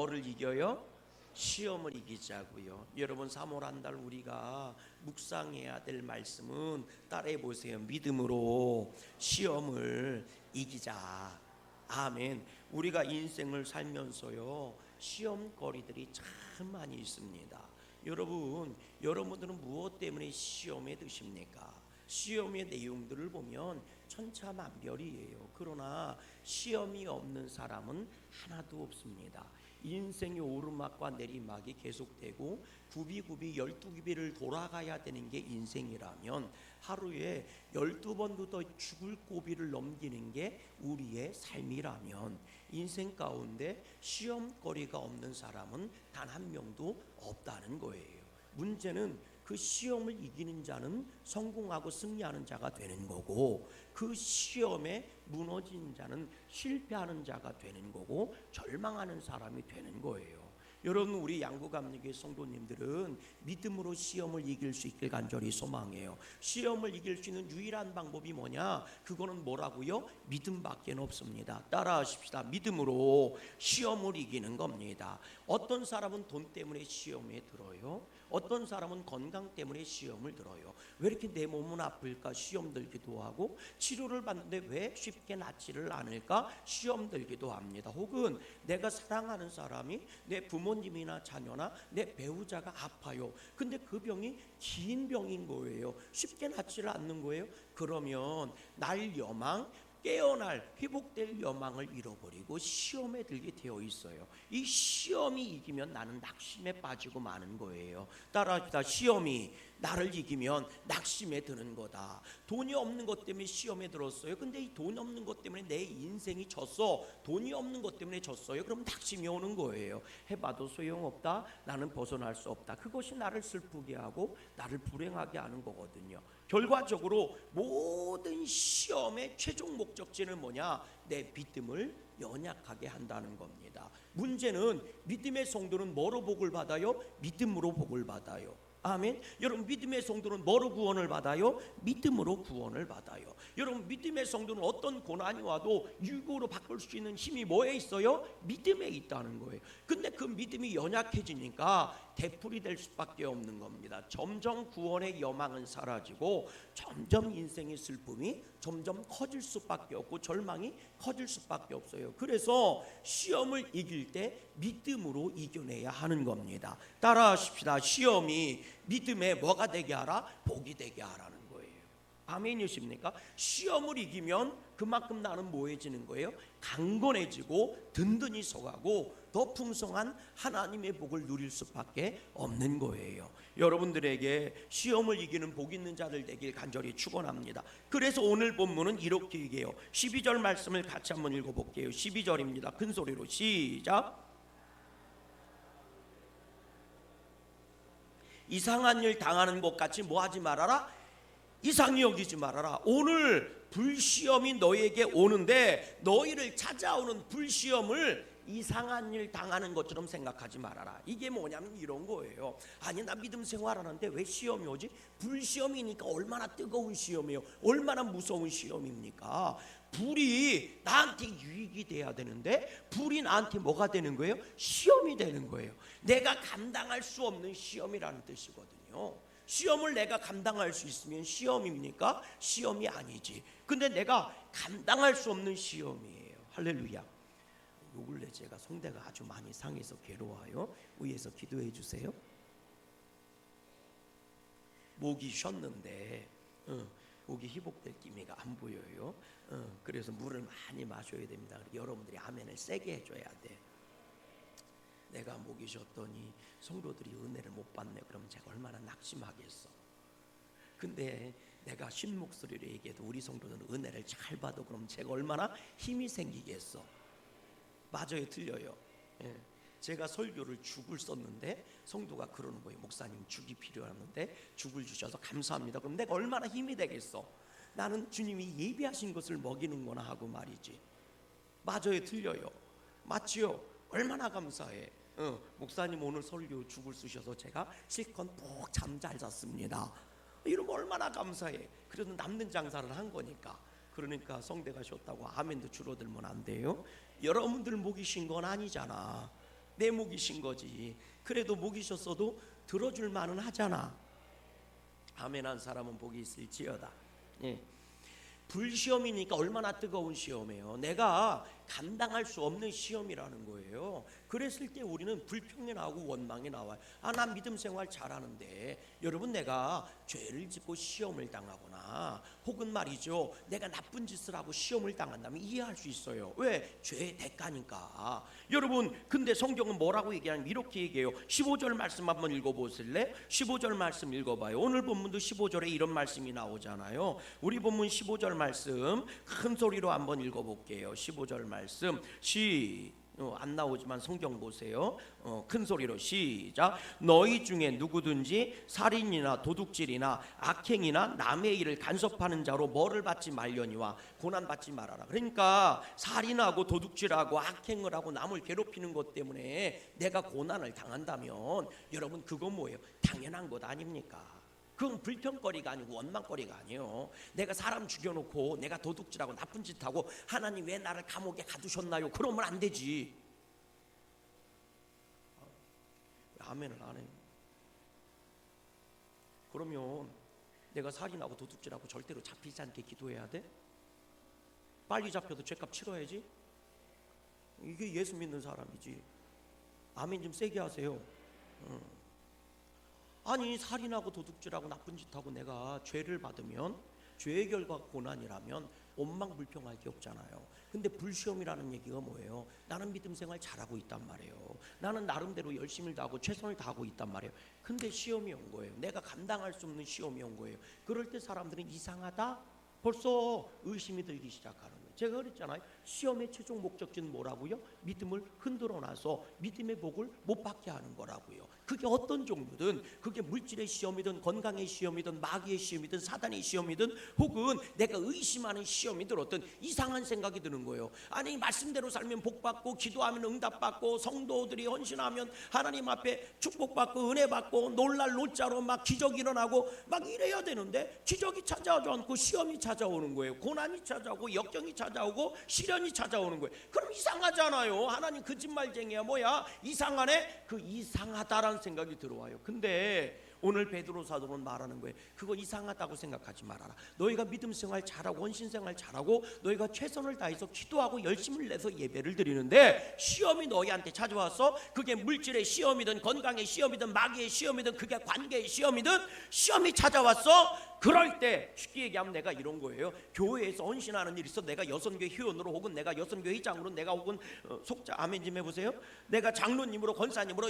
뭐를 이겨요? 시험을 이기자고요. 여러분 3월 한 달 우리가 묵상해야 될 말씀은 따라해 보세요. 믿음으로 시험을 이기자. 아멘. 우리가 인생을 살면서요 시험거리들이 참 많이 있습니다. 여러분들은 무엇 때문에 시험에 드십니까? 시험의 내용들을 보면 천차만별이에요. 그러나 시험이 없는 사람은 하나도 없습니다. 인생의 오르막과 내리막이 계속되고 굽이굽이 12굽이를 돌아가야 되는 게 인생이라면 하루에 12번도 더 죽을 고비를 넘기는 게 우리의 삶이라면 인생 가운데 시험거리가 없는 사람은 단 한 명도 없다는 거예요. 문제는 그 시험을 이기는 자는 성공하고 승리하는 자가 되는 거고, 그 시험에 무너진 자는 실패하는 자가 되는 거고, 절망하는 사람이 되는 거예요. 여러분, 우리 양구감리교회 성도님들은 믿음으로 시험을 이길 수 있길 간절히 소망해요. 시험을 이길 수 있는 유일한 방법이 뭐냐? 그거는 뭐라고요? 믿음밖에 없습니다. 따라하십시다. 믿음으로 시험을 이기는 겁니다. 어떤 사람은 돈 때문에 시험에 들어요. 어떤 사람은 건강 때문에 시험을 들어요. 왜 이렇게 내 몸은 아플까? 시험 들기도 하고, 치료를 받는데 왜 쉽게 낫지를 않을까? 시험 들기도 합니다. 혹은 내가 사랑하는 사람이, 내 부모님이나 자녀나 내 배우자가 아파요. 근데 그 병이 긴 병인 거예요. 쉽게 낫지를 않는 거예요. 그러면 날 여망, 깨어날 회복될 여망을 잃어버리고 시험에 들게 되어 있어요. 이 시험이 이기면 나는 낙심에 빠지고 마는 거예요. 따라합시다. 시험이 나를 이기면 낙심에 드는 거다. 돈이 없는 것 때문에 시험에 들었어요. 근데 이 돈 없는 것 때문에 내 인생이 졌어. 돈이 없는 것 때문에 졌어요. 그럼 낙심이 오는 거예요. 해봐도 소용없다. 나는 벗어날 수 없다. 그것이 나를 슬프게 하고 나를 불행하게 하는 거거든요. 결과적으로 모든 시험의 최종 목적지는 뭐냐? 내 믿음을 연약하게 한다는 겁니다. 문제는 믿음의 성도는 뭐로 복을 받아요? 믿음으로 복을 받아요. 아멘. 여러분, 믿음의 성도는 뭐로 구원을 받아요? 믿음으로 구원을 받아요. 여러분, 믿음의 성도는 어떤 고난이 와도 유익으로 바꿀 수 있는 힘이 뭐에 있어요? 믿음에 있다는 거예요. 근데 그 믿음이 연약해지니까 되풀이 될 수밖에 없는 겁니다. 점점 구원의 여망은 사라지고 점점 인생의 슬픔이 점점 커질 수밖에 없고 절망이 커질 수밖에 없어요. 그래서 시험을 이길 때 믿음으로 이겨내야 하는 겁니다. 따라하십시다. 시험이 믿음에 뭐가 되게 하라? 복이 되게 하라는 거예요. 아멘이십니까? 시험을 이기면 그만큼 나는 뭐해지는 거예요? 강건해지고 든든히 서가고 더 풍성한 하나님의 복을 누릴 수밖에 없는 거예요. 여러분들에게 시험을 이기는 복 있는 자들 되길 간절히 축원합니다. 그래서 오늘 본문은 이렇게 얘기해요. 12절 말씀을 같이 한번 읽어볼게요. 12절입니다. 큰 소리로 시작. 이상한 일 당하는 것 같이 뭐 하지 말아라? 이상히 여기지 말아라. 오늘 불시험이 너에게 오는데 너희를 찾아오는 불시험을 이상한 일 당하는 것처럼 생각하지 말아라. 이게 뭐냐면 이런 거예요. 아니, 나 믿음 생활하는데 왜 시험이 오지? 불시험이니까 얼마나 뜨거운 시험이에요. 얼마나 무서운 시험입니까? 불이 나한테 유익이 돼야 되는데 불이 나한테 뭐가 되는 거예요? 시험이 되는 거예요. 내가 감당할 수 없는 시험이라는 뜻이거든요. 시험을 내가 감당할 수 있으면 시험입니까? 시험이 아니지. 근데 내가 감당할 수 없는 시험이에요. 할렐루야. 요 근래 제가 성대가 아주 많이 상해서 괴로워요. 위에서 기도해 주세요. 목이 쉬었는데 목이 회복될 기미가 안 보여요. 그래서 물을 많이 마셔야 됩니다. 여러분들이 아멘을 세게 해줘야 돼. 내가 목이 쉬었더니 성도들이 은혜를 못 받네. 그러면 제가 얼마나 낙심하겠어. 근데 내가 쉰 목소리로 얘기해도 우리 성도들은 은혜를 잘 받아. 그럼 제가 얼마나 힘이 생기겠어. 맞아요, 틀려요. 제가 설교를 죽을 썼는데 성도가 그러는 거예요. 목사님, 죽이 필요하는데 죽을 주셔서 감사합니다. 그럼 내가 얼마나 힘이 되겠어. 나는 주님이 예비하신 것을 먹이는 거나 하고 말이지. 맞아요, 틀려요. 맞지요? 얼마나 감사해. 목사님 오늘 설교 죽을 쓰셔서 제가 실컷 푹 잠 잘 잤습니다. 이러면 얼마나 감사해. 그래도 남는 장사를 한 거니까. 그러니까 성대가 쉬었다고 아멘도 줄어들면 안 돼요. 여러분들 목이 쉰 건 아니잖아. 내 목이신 거지. 그래도 목이셨어도 들어줄 만은 하잖아. 아멘한 사람은 복이 있을지어다. 예. 불시험이니까 얼마나 뜨거운 시험이에요. 내가 감당할 수 없는 시험이라는 거예요. 그랬을 때 우리는 불평이 나오고 원망이 나와요. 난 믿음 생활 잘하는데. 여러분, 내가 죄를 짓고 시험을 당하거나 혹은 말이죠, 내가 나쁜 짓을 하고 시험을 당한다면 이해할 수 있어요. 왜? 죄의 대가니까. 여러분, 근데 성경은 뭐라고 얘기하냐면 이렇게 얘기해요. 15절 말씀 한번 읽어보실래? 15절 말씀 읽어봐요. 오늘 본문도 15절에 이런 말씀이 나오잖아요. 우리 본문 15절 말씀 큰 소리로 한번 읽어볼게요. 15절 말씀 안 나오지만 성경 보세요. 큰 소리로 시작. 너희 중에 누구든지 살인이나 도둑질이나 악행이나 남의 일을 간섭하는 자로 뭐를 받지 말려니와 고난 받지 말아라. 그러니까 살인하고 도둑질하고 악행을 하고 남을 괴롭히는 것 때문에 내가 고난을 당한다면 여러분, 그거 뭐예요? 당연한 것 아닙니까? 그건 불평거리가 아니고 원망거리가 아니에요. 내가 사람 죽여놓고 내가 도둑질하고 나쁜 짓하고 하나님 왜 나를 감옥에 가두셨나요? 그러면 안 되지. 아멘을 안 해요. 그러면 내가 살인하고 도둑질하고 절대로 잡히지 않게 기도해야 돼? 빨리 잡혀도 죄값 치러야지. 이게 예수 믿는 사람이지. 아멘 좀 세게 하세요. 아니, 살인하고 도둑질하고 나쁜 짓하고 내가 죄를 받으면 죄의 결과가 고난이라면 원망불평할 게 없잖아요. 근데 불시험이라는 얘기가 뭐예요? 나는 믿음 생활 잘하고 있단 말이에요. 나는 나름대로 열심히 다하고 최선을 다하고 있단 말이에요. 근데 시험이 온 거예요. 내가 감당할 수 없는 시험이 온 거예요. 그럴 때 사람들은 이상하다? 벌써 의심이 들기 시작하는 거예요. 제가 그랬잖아요. 시험의 최종 목적지는 뭐라고요? 믿음을 흔들어 놔서 믿음의 복을 못 받게 하는 거라고요. 그게 어떤 종류든, 그게 물질의 시험이든 건강의 시험이든 마귀의 시험이든 사단의 시험이든 혹은 내가 의심하는 시험이 들었든 이상한 생각이 드는 거예요. 아니, 말씀대로 살면 복받고 기도하면 응답받고 성도들이 헌신하면 하나님 앞에 축복받고 은혜받고 놀랄 노자로 막 기적이 일어나고 막 이래야 되는데 기적이 찾아오지 않고 시험이 찾아오는 거예요. 고난이 찾아오고 역경이 찾아오고 시련이 찾아오는 거예요. 그럼 이상하잖아요. 하나님 거짓말쟁이야 뭐야? 이상하네? 그 이상하다라는 생각이 들어와요. 근데 오늘 베드로 사도는 말하는 거예요. 그거 이상하다고 생각하지 말아라. 너희가 믿음 생활 잘하고 헌신 생활 잘하고 너희가 최선을 다해서 기도하고 열심을 내서 예배를 드리는데 시험이 너희한테 찾아와서 그게 물질의 시험이든 건강의 시험이든 마귀의 시험이든 그게 관계의 시험이든 시험이 찾아왔어. 그럴 때 쉽게 얘기하면 내가 이런 거예요. 교회에서 헌신하는 일이 있어. 내가 여선교회 회원으로 혹은 내가 여선교회 회장으로 내가 혹은 속자 아멘 좀 해보세요. 내가 장로님으로 권사님으로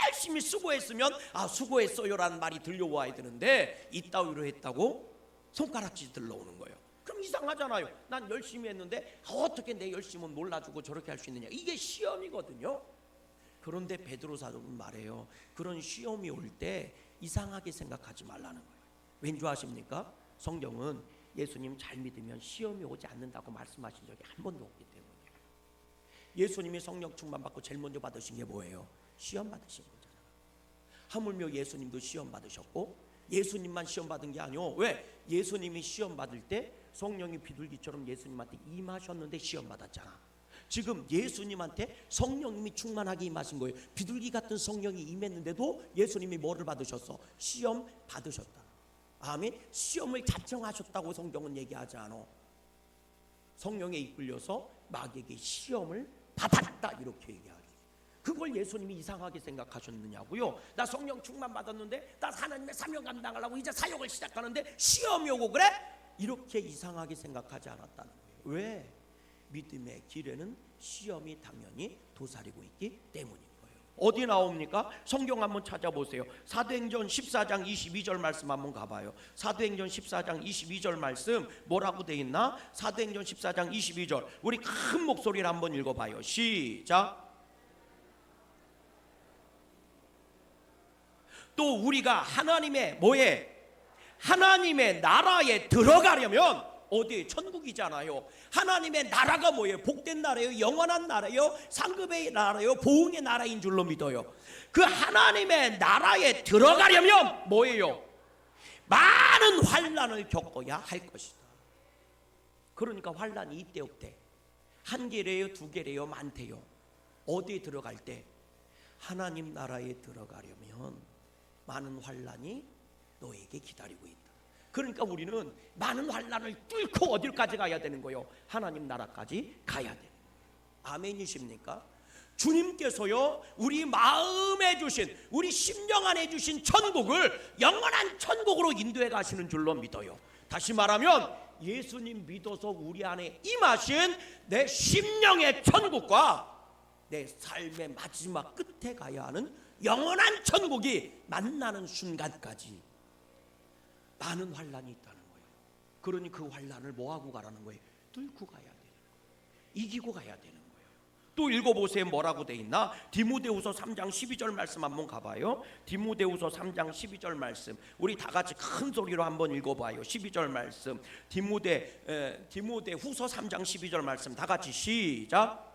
열심히 수고했으면 수고했어요라는 말이 들려와야 되는데 이따위로 했다고 손가락질 들러오는 거예요. 그럼 이상하잖아요. 난 열심히 했는데 어떻게 내 열심은 몰라주고 저렇게 할 수 있느냐. 이게 시험이거든요. 그런데 베드로 사도는 말해요. 그런 시험이 올 때 이상하게 생각하지 말라는 거예요. 왠지 아십니까? 성경은 예수님 잘 믿으면 시험이 오지 않는다고 말씀하신 적이 한 번도 없기 때문이에요. 예수님이 성령 충만 받고 제일 먼저 받으신 게 뭐예요? 시험 받으신 거잖아요. 하물며 예수님도 시험 받으셨고 예수님만 시험 받은 게 아니요. 왜? 예수님이 시험 받을 때 성령이 비둘기처럼 예수님한테 임하셨는데 시험 받았잖아. 지금 예수님한테 성령님이 충만하게 임하신 거예요. 비둘기 같은 성령이 임했는데도 예수님이 뭐를 받으셨어? 시험 받으셨다. 아멘. 시험을 자청하셨다고 성경은 얘기하지 않아. 성령에 이끌려서 마귀에게 시험을 받았다 이렇게 얘기하죠. 그걸 예수님이 이상하게 생각하셨느냐고요. 나 성령 충만 받았는데 나 하나님의 사명 감당하려고 이제 사역을 시작하는데 시험이 오고 그래? 이렇게 이상하게 생각하지 않았다는 거예요. 왜? 믿음의 길에는 시험이 당연히 도사리고 있기 때문입니다. 어디 나옵니까? 성경 한번 찾아보세요. 사도행전 14장 22절 말씀 한번 가봐요. 사도행전 14장 22절 말씀 뭐라고 돼 있나? 사도행전 14장 22절 우리 큰 목소리로 한번 읽어봐요. 시작. 또 우리가 하나님의 하나님의 나라에 들어가려면 어디 천국이잖아요. 하나님의 나라가 뭐예요? 복된 나라예요? 영원한 나라예요? 상급의 나라예요? 보응의 나라인 줄로 믿어요. 그 하나님의 나라에 들어가려면 뭐예요? 많은 환난을 겪어야 할 것이다. 그러니까 환난이 이때 없대. 한 개래요? 두 개래요? 많대요. 어디에 들어갈 때? 하나님 나라에 들어가려면 많은 환난이 너에게 기다리고 있다. 그러니까 우리는 많은 환난을 뚫고 어디까지 가야 되는 거요? 하나님 나라까지 가야 돼. 아멘이십니까? 주님께서요 우리 마음에 주신, 우리 심령 안에 주신 천국을 영원한 천국으로 인도해 가시는 줄로 믿어요. 다시 말하면 예수님 믿어서 우리 안에 임하신 내 심령의 천국과 내 삶의 마지막 끝에 가야 하는 영원한 천국이 만나는 순간까지 많은 환난이 있다는 거예요. 그러니 그 환난을 뭐하고 가라는 거예요? 뚫고 가야 되는 거예요. 이기고 가야 되는 거예요. 또 읽어보세요. 뭐라고 돼 있나? 디모데후서 3장 12절 말씀 한번 가봐요. 디모데후서 3장 12절 말씀 우리 다 같이 큰 소리로 한번 읽어봐요. 12절 말씀 디모데후서 3장 12절 말씀 다 같이 시작.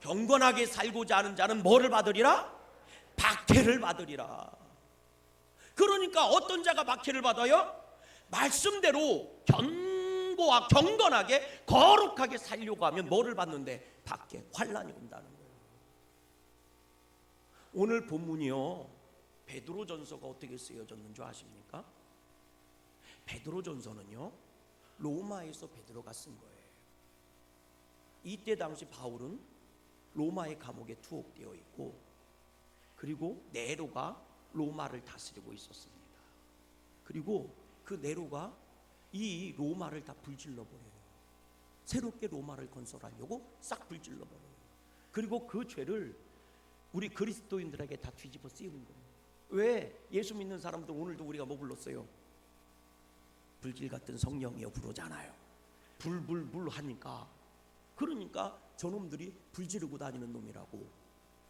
경건하게 살고자 하는 자는 뭐를 받으리라? 박해를 받으리라. 그러니까 어떤 자가 박해를 받아요? 말씀대로 경건하게 거룩하게 살려고 하면 뭐를 받는데? 박해, 환난이 온다는 거예요. 오늘 본문이요 베드로전서가 어떻게 쓰여졌는 줄 아십니까? 베드로전서는요 로마에서 베드로가 쓴 거예요. 이때 당시 바울은 로마의 감옥에 투옥되어 있고, 그리고 네로가 로마를 다스리고 있었습니다. 그리고 그 네로가 이 로마를 다 불질러 버려요. 새롭게 로마를 건설하려고 싹 불질러 버려요. 그리고 그 죄를 우리 그리스도인들에게 다 뒤집어 씌운 거예요. 왜? 예수 믿는 사람들 오늘도 우리가 뭐 불렀어요? 불길 같은 성령이여 부르잖아요. 불 하니까. 그러니까 저놈들이 불지르고 다니는 놈이라고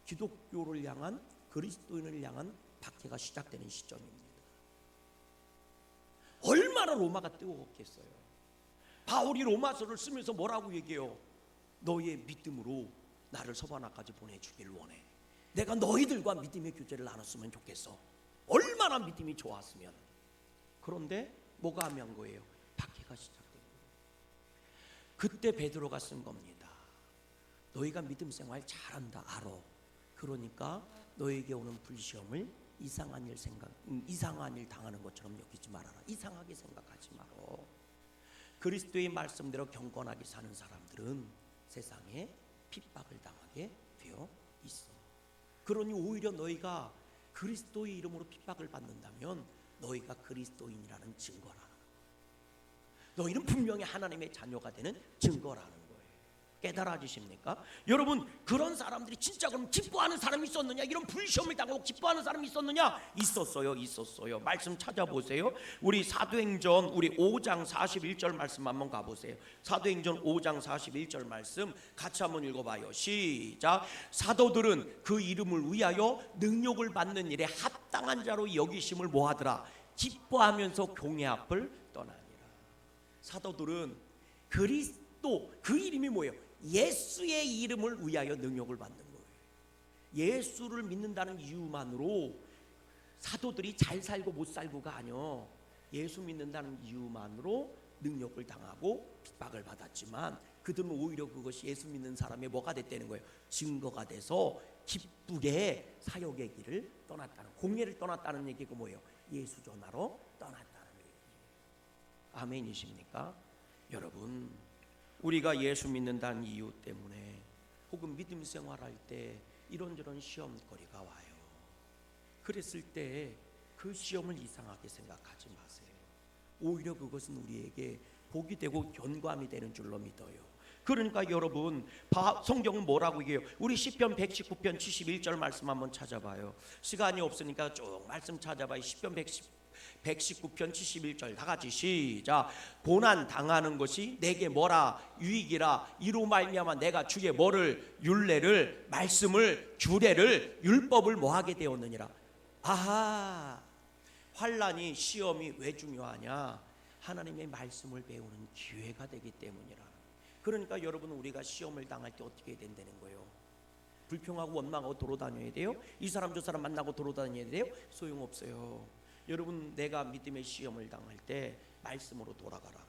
기독교를 향한, 그리스도인을 향한 박해가 시작되는 시점입니다. 얼마나 로마가 뜨거웠겠어요. 바울이 로마서를 쓰면서 뭐라고 얘기해요? 너희의 믿음으로 나를 서바나까지 보내주길 원해. 내가 너희들과 믿음의 교제를 나눴으면 좋겠어. 얼마나 믿음이 좋았으면. 그런데 뭐가 하면 거예요? 박해가 시작된 거예요. 그때 베드로가 쓴 겁니다. 너희가 믿음 생활 잘한다 알아. 그러니까 너에게 오는 불시험을 이상한 일 당하는 것처럼 여기지 말아라. 이상하게 생각하지 마라. 그리스도의 말씀대로 경건하게 사는 사람들은 세상에 핍박을 당하게 되어 있어. 그러니 오히려 너희가 그리스도의 이름으로 핍박을 받는다면 너희가 그리스도인이라는 증거라. 너희는 분명히 하나님의 자녀가 되는 증거라는 거예요. 깨달아지십니까? 여러분, 그런 사람들이 진짜 그럼 기뻐하는 사람이 있었느냐? 이런 불시험을 당하고 기뻐하는 사람이 있었느냐? 있었어요. 말씀 찾아보세요. 우리 사도행전 우리 5장 41절 말씀 한번 가보세요. 사도행전 5장 41절 말씀 같이 한번 읽어봐요. 시작. 사도들은 그 이름을 위하여 능력을 받는 일에 합당한 자로 여기심을 뭐하더라? 기뻐하면서 공회 앞을 떠나니라. 사도들은 그리스도, 그 이름이 뭐예요? 예수의 이름을 위하여 능력을 받는 거예요. 예수를 믿는다는 이유만으로 사도들이 잘 살고 못 살고가 아니요, 예수 믿는다는 이유만으로 능력을 당하고 핍박을 받았지만 그들은 오히려 그것이 예수 믿는 사람의 뭐가 됐다는 거예요? 증거가 돼서 기쁘게 사역의 길을 떠났다는, 공예를 떠났다는 얘기가 뭐예요? 예수 전하러 떠났다는 얘기. 아멘이십니까? 여러분, 우리가 예수 믿는다는 이유 때문에 혹은 믿음 생활할 때 이런저런 시험거리가 와요. 그랬을 때 그 시험을 이상하게 생각하지 마세요. 오히려 그것은 우리에게 복이 되고 견고함이 되는 줄로 믿어요. 그러니까 여러분, 성경은 뭐라고 얘기해요? 우리 시편 119편 71절 말씀 한번 찾아봐요. 시간이 없으니까 쭉 말씀 찾아봐요. 시편 119편 71절 다 같이 시작. 고난 당하는 것이 내게 뭐라? 유익이라. 이로 말미암아 내가 주의 뭐를? 율례를, 말씀을, 규례를, 율법을 뭐하게 되었느니라. 아하, 환난이, 시험이 왜 중요하냐? 하나님의 말씀을 배우는 기회가 되기 때문이라. 그러니까 여러분, 우리가 시험을 당할 때 어떻게 된다는 거예요? 불평하고 원망하고 돌아다녀야 돼요? 이 사람 저 사람 만나고 돌아다녀야 돼요? 소용없어요. 여러분, 내가 믿음의 시험을 당할 때 말씀으로 돌아가라.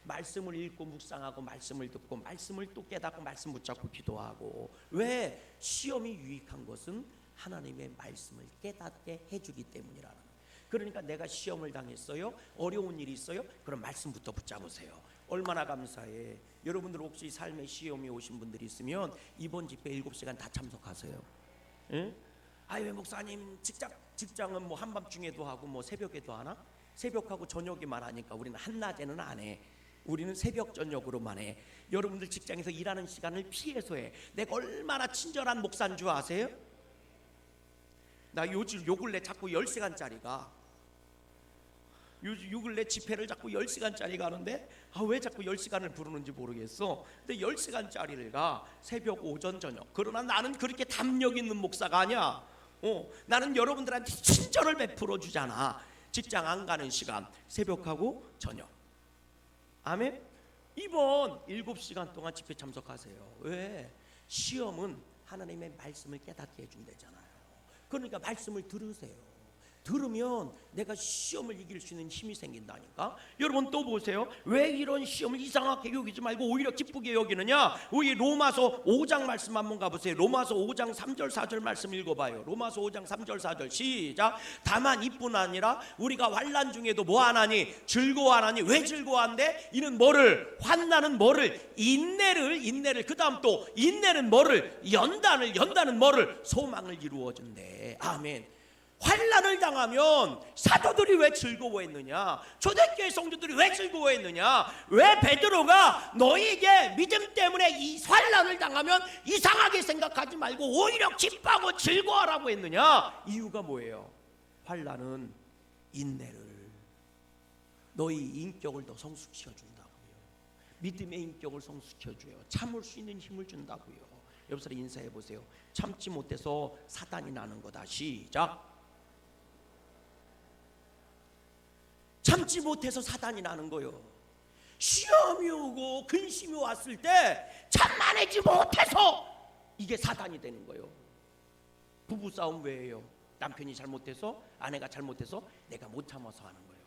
말씀을 읽고 묵상하고 말씀을 듣고 말씀을 또 깨닫고 말씀 붙잡고 기도하고. 왜? 시험이 유익한 것은 하나님의 말씀을 깨닫게 해주기 때문이라는 거예요. 그러니까 내가 시험을 당했어요, 어려운 일이 있어요, 그럼 말씀부터 붙잡으세요. 얼마나 감사해. 여러분들 혹시 삶의 시험이 오신 분들이 있으면 이번 집회 7시간 다 참석하세요. 응? 아유, 목사님 직장은 뭐 한밤중에도 하고 뭐 새벽에도 하나? 새벽하고 저녁에만 하니까 우리는 한낮에는 안 해. 우리는 새벽 저녁으로만 해. 여러분들 직장에서 일하는 시간을 피해서 해. 내가 얼마나 친절한 목사인 줄 아세요? 나 요 근래 자꾸 10시간짜리가 요 근래 집회를 자꾸 10시간짜리 가는데 왜 자꾸 10시간을 부르는지 모르겠어. 근데 10시간짜리를 가, 새벽 오전 저녁. 그러나 나는 그렇게 담력 있는 목사가 아니야. 나는 여러분들한테 친절을 베풀어 주잖아. 직장 안 가는 시간 새벽하고 저녁. 아멘. 이번 7시간 동안 집회 참석하세요. 왜? 시험은 하나님의 말씀을 깨닫게 해준대잖아요. 그러니까 말씀을 들으세요. 들으면 내가 시험을 이길 수 있는 힘이 생긴다니까. 여러분 또 보세요. 왜 이런 시험을 이상하게 여기지 말고 오히려 기쁘게 여기느냐? 우리 로마서 5장 말씀 한번 가보세요. 로마서 5장 3절 4절 말씀 읽어봐요. 로마서 5장 3절 4절 시작. 다만 이뿐 아니라 우리가 환난 중에도 뭐하나니? 즐거워하나니. 왜 즐거워한대? 이는 뭐를? 환난은 뭐를? 인내를 그 다음 또 인내는 뭐를? 연단은 뭐를? 소망을 이루어준대. 아멘. 환난을 당하면 사도들이 왜 즐거워했느냐? 초대교회 성도들이 왜 즐거워했느냐? 왜 베드로가 너희에게 믿음 때문에 이 환난을 당하면 이상하게 생각하지 말고 오히려 기뻐하고 즐거워하라고 했느냐? 이유가 뭐예요? 환난은 인내를, 너희 인격을 더 성숙시켜 준다고요. 믿음의 인격을 성숙시켜 줘요. 참을 수 있는 힘을 준다고요. 옆 사람 인사해 보세요. 참지 못해서 사단이 나는 거다. 시작. 참지 못해서 사단이 나는 거요. 시험이 오고 근심이 왔을 때 참아내지 못해서 이게 사단이 되는 거요. 부부싸움 왜 해요? 남편이 잘못해서, 아내가 잘못해서, 내가 못 참아서 하는 거예요.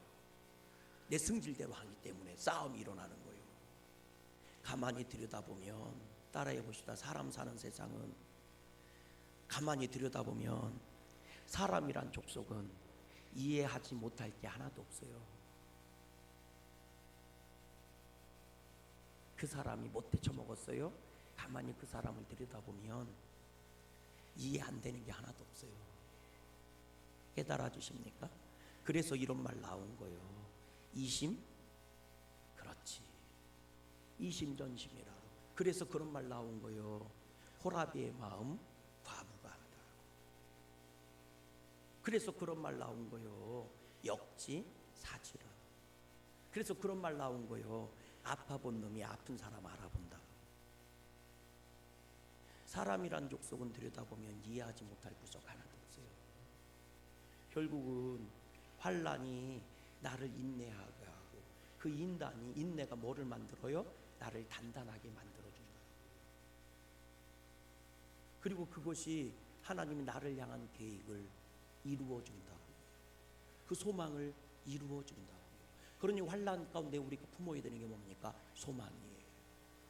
내 승질대로 하기 때문에 싸움이 일어나는 거예요. 가만히 들여다보면, 따라해 보시다. 사람 사는 세상은 가만히 들여다보면 사람이란 족속은 이해하지 못할 게 하나도 없어요. 그 사람이 못돼 처먹었어요? 가만히 그 사람을 들여다보면 이해 안 되는 게 하나도 없어요. 깨달아 주십니까? 그래서 이런 말 나온 거예요. 이심? 그렇지. 이심전심이라. 그래서 그런 말 나온 거예요. 호라비의 마음 과부가 하다. 그래서 그런 말 나온 거요. 역지사지라. 그래서 그런 말 나온 거요. 아파본 놈이 아픈 사람 알아본다. 사람이란 족속은 들여다보면 이해하지 못할 구석 하나도 없어요. 결국은 환난이 나를 인내하게 하고, 그 인내가 뭐를 만들어요? 나를 단단하게 만들어준다. 그리고 그것이 하나님이 나를 향한 계획을 이루어준다고, 그 소망을 이루어준다고. 그러니 환난 가운데 우리가 품어야 되는 게 뭡니까? 소망이에요.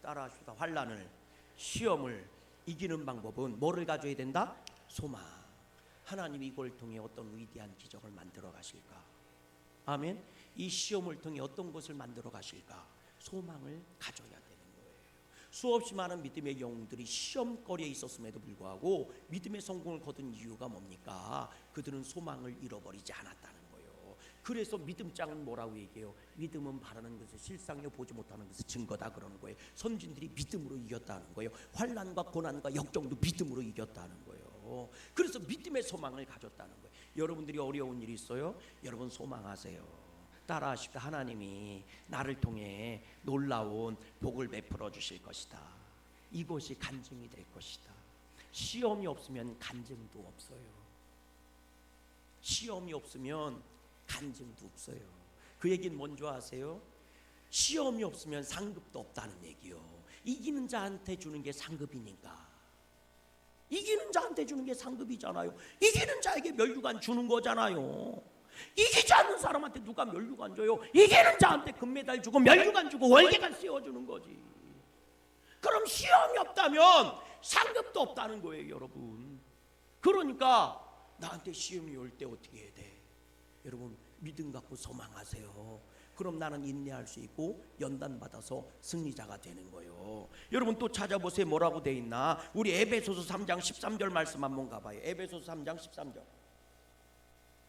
따라하십시다. 환난을, 시험을 이기는 방법은 뭐를 가져야 된다? 소망. 하나님이 이걸 통해 어떤 위대한 기적을 만들어 가실까? 아멘. 이 시험을 통해 어떤 것을 만들어 가실까? 소망을 가져야 되는 거예요. 수없이 많은 믿음의 영웅들이 시험거리에 있었음에도 불구하고 믿음의 성공을 거둔 이유가 뭡니까? 그들은 소망을 잃어버리지 않았다는 거예요. 그래서 믿음장은 뭐라고 얘기해요? 믿음은 바라는 것을 실상에 보지 못하는 것을 증거다 그러는 거예요. 선진들이 믿음으로 이겼다는 거예요. 환난과 고난과 역경도 믿음으로 이겼다는 거예요. 그래서 믿음의 소망을 가졌다는 거예요. 여러분들이 어려운 일이 있어요? 여러분 소망하세요. 따라하십시다. 하나님이 나를 통해 놀라운 복을 베풀어 주실 것이다. 이것이 간증이 될 것이다. 시험이 없으면 간증도 없어요. 시험이 없으면 간증도 없어요. 그 얘기는 뭔지 아세요? 시험이 없으면 상급도 없다는 얘기요. 이기는 자한테 주는 게 상급이니까. 이기는 자한테 주는 게 상급이잖아요. 이기는 자에게 멸류관 주는 거잖아요. 이기지 않는 사람한테 누가 면류관 줘요? 이기는 자한테 금메달 주고 면류관 주고 월계관 씌워주는 거지. 그럼 시험이 없다면 상급도 없다는 거예요, 여러분. 그러니까 나한테 시험이 올 때 어떻게 해야 돼? 여러분, 믿음 갖고 소망하세요. 그럼 나는 인내할 수 있고 연단 받아서 승리자가 되는 거예요. 여러분 또 찾아보세요. 뭐라고 돼 있나? 우리 에베소서 3장 13절 말씀 한번 가봐요. 에베소서 3장 13절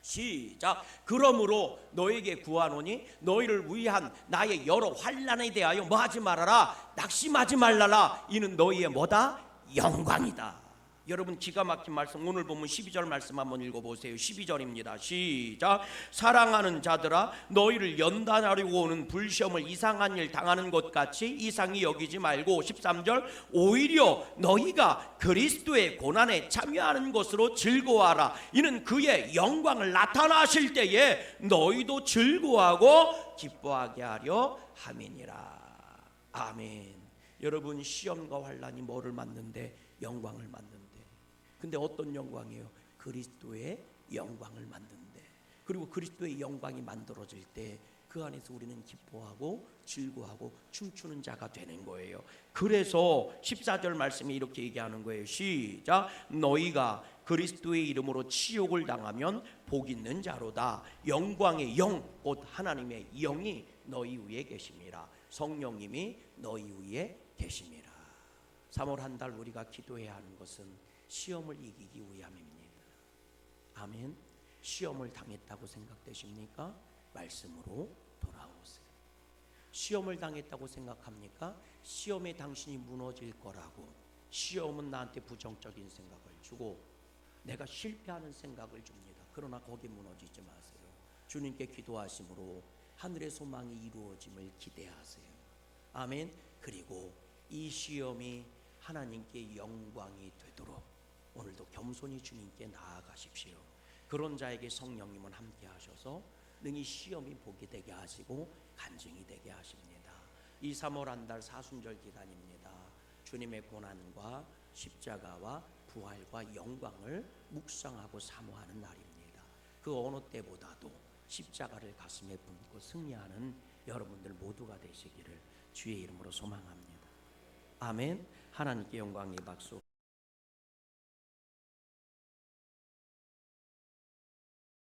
시작. 그러므로 너에게 구하노니 너희를 위한 나의 여러 환난에 대하여 뭐 하지 말아라, 낙심하지 말라라. 이는 너희의 뭐다? 영광이다. 여러분 기가 막힌 말씀, 오늘 보면 12절 말씀 한번 읽어보세요. 12절입니다. 시작. 사랑하는 자들아, 너희를 연단하려고 오는 불시험을 이상한 일 당하는 것 같이 이상히 여기지 말고, 13절, 오히려 너희가 그리스도의 고난에 참여하는 것으로 즐거워하라. 이는 그의 영광을 나타나실 때에 너희도 즐거워하고 기뻐하게 하려 함이니라. 아멘. 여러분, 시험과 환난이 뭐를 맞는데? 영광을 맞는데. 근데 어떤 영광이에요? 그리스도의 영광을 만든대. 그리고 그리스도의 영광이 만들어질 때 그 안에서 우리는 기뻐하고 즐거워하고 춤추는 자가 되는 거예요. 그래서 14절 말씀에 이렇게 얘기하는 거예요. 시작. 너희가 그리스도의 이름으로 치욕을 당하면 복 있는 자로다. 영광의 영, 곧 하나님의 영이 너희 위에 계심이라. 성령님이 너희 위에 계심이라. 3월 한 달 우리가 기도해야 하는 것은 시험을 이기기 위함입니다. 아멘. 시험을 당했다고 생각되십니까? 말씀으로 돌아오세요. 시험을 당했다고 생각합니까? 시험에 당신이 무너질 거라고, 시험은 나한테 부정적인 생각을 주고 내가 실패하는 생각을 줍니다. 그러나 거기 무너지지 마세요. 주님께 기도하심으로 하늘의 소망이 이루어짐을 기대하세요. 아멘. 그리고 이 시험이 하나님께 영광이 되도록 오늘도 겸손히 주님께 나아가십시오. 그런 자에게 성령님은 함께 하셔서 능히 시험이 복이 되게 하시고 간증이 되게 하십니다. 이 3월 한 달 사순절 기간입니다. 주님의 고난과 십자가와 부활과 영광을 묵상하고 사모하는 날입니다. 그 어느 때보다도 십자가를 가슴에 품고 승리하는 여러분들 모두가 되시기를 주의 이름으로 소망합니다. 아멘. 하나님께 영광의 박수.